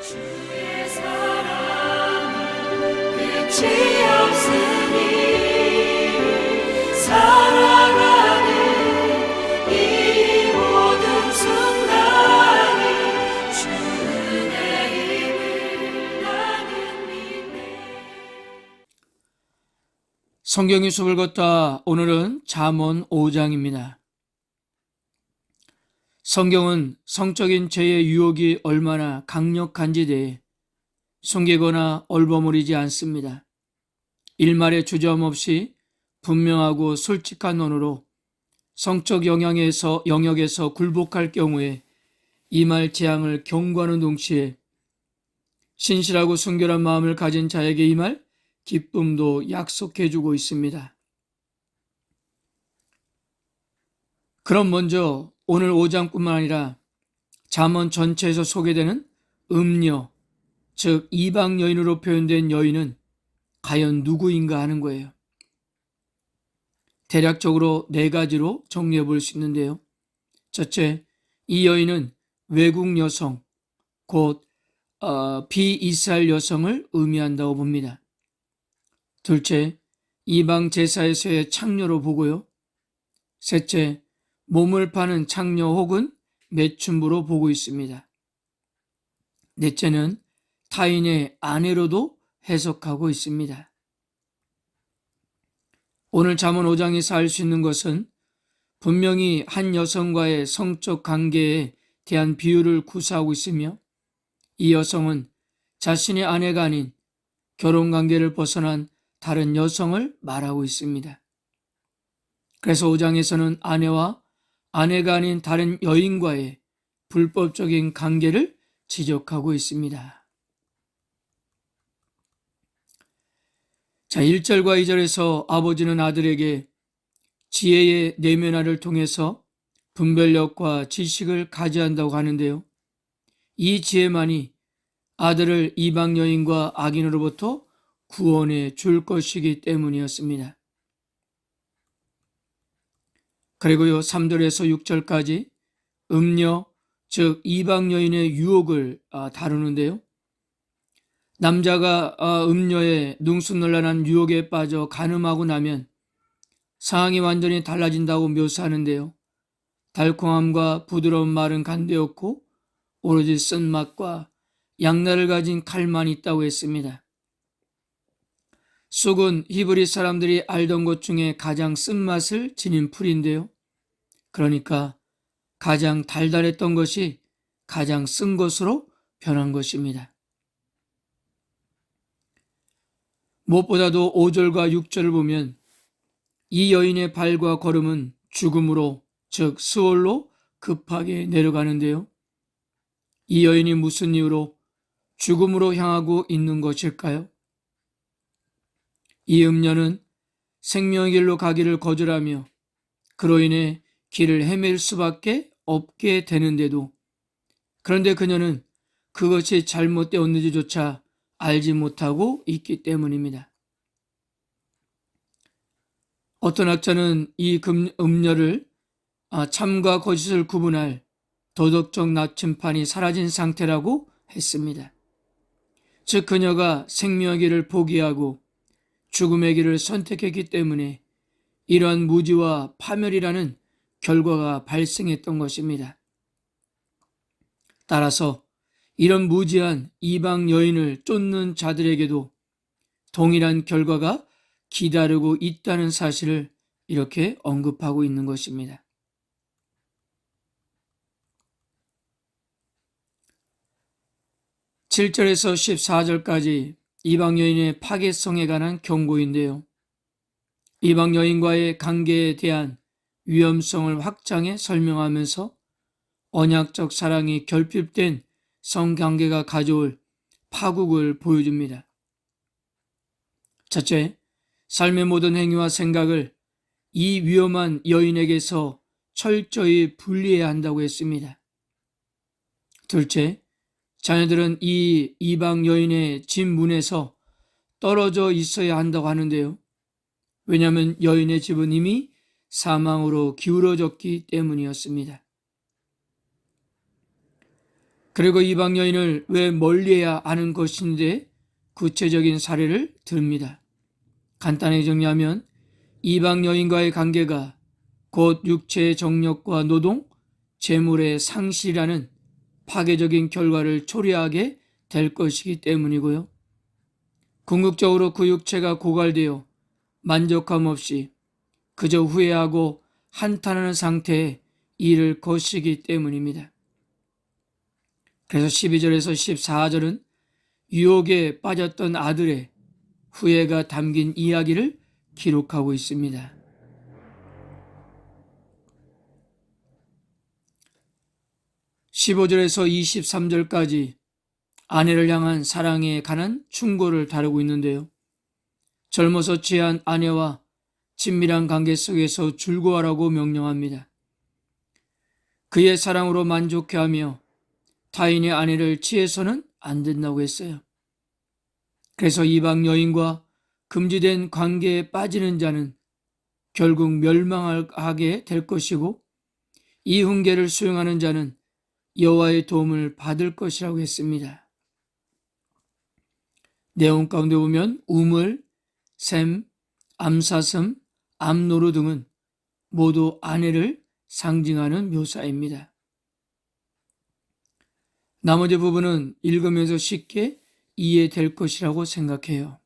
주의 사랑은 끝이 없으니 살아가는 이 모든 순간이 주 은혜임을 나는 믿네. 성경의 숲을 걷다. 오늘은 잠언 5장입니다. 성경은 성적인 죄의 유혹이 얼마나 강력한지 대해 숨기거나 얼버무리지 않습니다. 일말의 주저함 없이 분명하고 솔직한 언어로 성적 영역에서 굴복할 경우에 임할 재앙을 경고하는 동시에 신실하고 순결한 마음을 가진 자에게 임할 기쁨도 약속해주고 있습니다. 그럼 먼저 오늘 5장뿐만 아니라 잠언 전체에서 소개되는 음녀, 즉 이방 여인으로 표현된 여인은 과연 누구인가 하는 거예요. 대략적으로 4가지로 정리해 볼 수 있는데요. 첫째, 이 여인은 외국 여성, 곧 비이스라엘 여성을 의미한다고 봅니다. 둘째, 이방 제사에서의 창녀로 보고요. 셋째, 몸을 파는 창녀 혹은 매춘부로 보고 있습니다. 넷째는 타인의 아내로도 해석하고 있습니다. 오늘 잠언 5장에서 알 수 있는 것은 분명히 한 여성과의 성적 관계에 대한 비유를 구사하고 있으며 이 여성은 자신의 아내가 아닌 결혼관계를 벗어난 다른 여성을 말하고 있습니다. 그래서 5장에서는 아내와 아내가 아닌 다른 여인과의 불법적인 관계를 지적하고 있습니다. 자, 1절과 2절에서 아버지는 아들에게 지혜의 내면화를 통해서 분별력과 지식을 가져야 한다고 하는데요. 이 지혜만이 아들을 이방 여인과 악인으로부터 구원해 줄 것이기 때문이었습니다. 그리고요 3절에서 6절까지 음녀, 즉 이방 여인의 유혹을 다루는데요. 남자가 음녀의 능수논란한 유혹에 빠져 간음하고 나면 상황이 완전히 달라진다고 묘사하는데요. 달콤함과 부드러운 말은 간되었고 오로지 쓴맛과 양날을 가진 칼만 있다고 했습니다. 쑥은 히브리 사람들이 알던 것 중에 가장 쓴맛을 지닌 풀인데요. 그러니까 가장 달달했던 것이 가장 쓴 것으로 변한 것입니다. 무엇보다도 5절과 6절을 보면 이 여인의 발과 걸음은 죽음으로, 즉 스올로 급하게 내려가는데요. 이 여인이 무슨 이유로 죽음으로 향하고 있는 것일까요? 이 음녀는 생명의 길로 가기를 거절하며 그로 인해 길을 헤맬 수밖에 없게 되는데도 그런데 그녀는 그것이 잘못되었는지조차 알지 못하고 있기 때문입니다. 어떤 학자는 이 음녀를 참과 거짓을 구분할 도덕적 나침판이 사라진 상태라고 했습니다. 즉 그녀가 생명의 길을 포기하고 죽음의 길을 선택했기 때문에 이러한 무지와 파멸이라는 결과가 발생했던 것입니다. 따라서 이런 무지한 이방 여인을 쫓는 자들에게도 동일한 결과가 기다리고 있다는 사실을 이렇게 언급하고 있는 것입니다. 7절에서 14절까지 이방 여인의 파괴성에 관한 경고인데요. 이방 여인과의 관계에 대한 위험성을 확장해 설명하면서 언약적 사랑이 결핍된 성관계가 가져올 파국을 보여줍니다. 첫째, 삶의 모든 행위와 생각을 이 위험한 여인에게서 철저히 분리해야 한다고 했습니다. 둘째, 자녀들은 이 이방 여인의 집 문에서 떨어져 있어야 한다고 하는데요. 왜냐하면 여인의 집은 이미 사망으로 기울어졌기 때문이었습니다. 그리고 이방 여인을 왜 멀리해야 하는 것인데 구체적인 사례를 듭니다. 간단히 정리하면 이방 여인과의 관계가 곧 육체의 정력과 노동, 재물의 상실이라는 파괴적인 결과를 초래하게 될 것이기 때문이고요. 궁극적으로 그 육체가 고갈되어 만족함 없이 그저 후회하고 한탄하는 상태에 이를 것이기 때문입니다. 그래서 12절에서 14절은 유혹에 빠졌던 아들의 후회가 담긴 이야기를 기록하고 있습니다. 15절에서 23절까지 아내를 향한 사랑에 관한 충고를 다루고 있는데요. 젊어서 취한 아내와 친밀한 관계 속에서 즐거워하라고 명령합니다. 그의 사랑으로 만족해하며 타인의 아내를 취해서는 안 된다고 했어요. 그래서 이방 여인과 금지된 관계에 빠지는 자는 결국 멸망하게 될 것이고 이 훈계를 수용하는 자는 여호와의 도움을 받을 것이라고 했습니다. 내용 가운데 보면 우물, 셈, 암사슴, 암노루 등은 모두 아내를 상징하는 묘사입니다. 나머지 부분은 읽으면서 쉽게 이해될 것이라고 생각해요.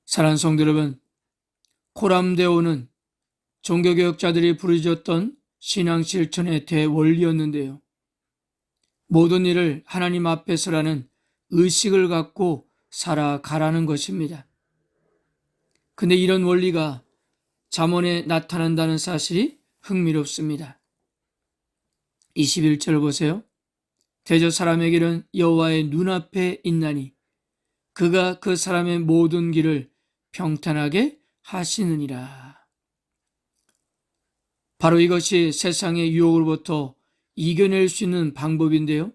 사랑하는 성도 여러분, 코람데오는 종교개혁자들이 부르짖었던 신앙 실천의 대원리였는데요. 모든 일을 하나님 앞에서라는 의식을 갖고 살아가라는 것입니다. 근데 이런 원리가 잠언에 나타난다는 사실이 흥미롭습니다. 21절 보세요. 대저 사람에게는 여호와의 눈앞에 있나니 그가 그 사람의 모든 길을 평탄하게 하시느니라. 바로 이것이 세상의 유혹으로부터 이겨낼 수 있는 방법인데요.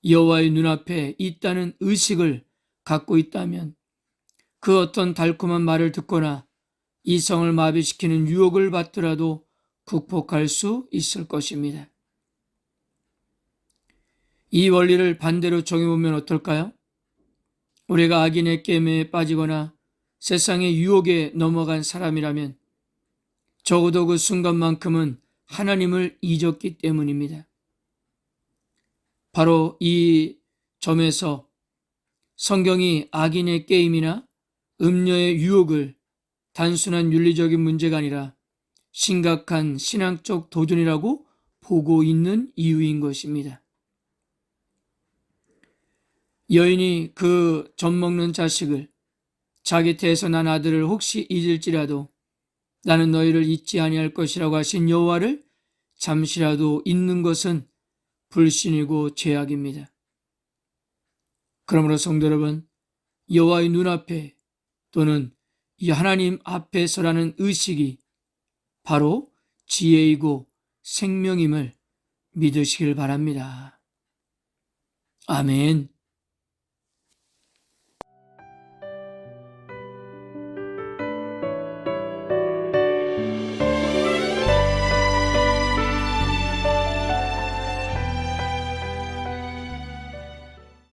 여호와의 눈앞에 있다는 의식을 갖고 있다면 그 어떤 달콤한 말을 듣거나 이성을 마비시키는 유혹을 받더라도 극복할 수 있을 것입니다. 이 원리를 반대로 적용해보면 어떨까요? 우리가 악인의 깨매에 빠지거나 세상의 유혹에 넘어간 사람이라면 적어도 그 순간만큼은 하나님을 잊었기 때문입니다. 바로 이 점에서 성경이 악인의 게임이나 음녀의 유혹을 단순한 윤리적인 문제가 아니라 심각한 신앙적 도전이라고 보고 있는 이유인 것입니다. 여인이 그 젖먹는 자식을 자기 태에서 난 아들을 혹시 잊을지라도 나는 너희를 잊지 아니할 것이라고 하신 여호와를 잠시라도 잊는 것은 불신이고 죄악입니다. 그러므로 성도 여러분, 여호와의 눈앞에 또는 이 하나님 앞에서라는 의식이 바로 지혜이고 생명임을 믿으시길 바랍니다. 아멘.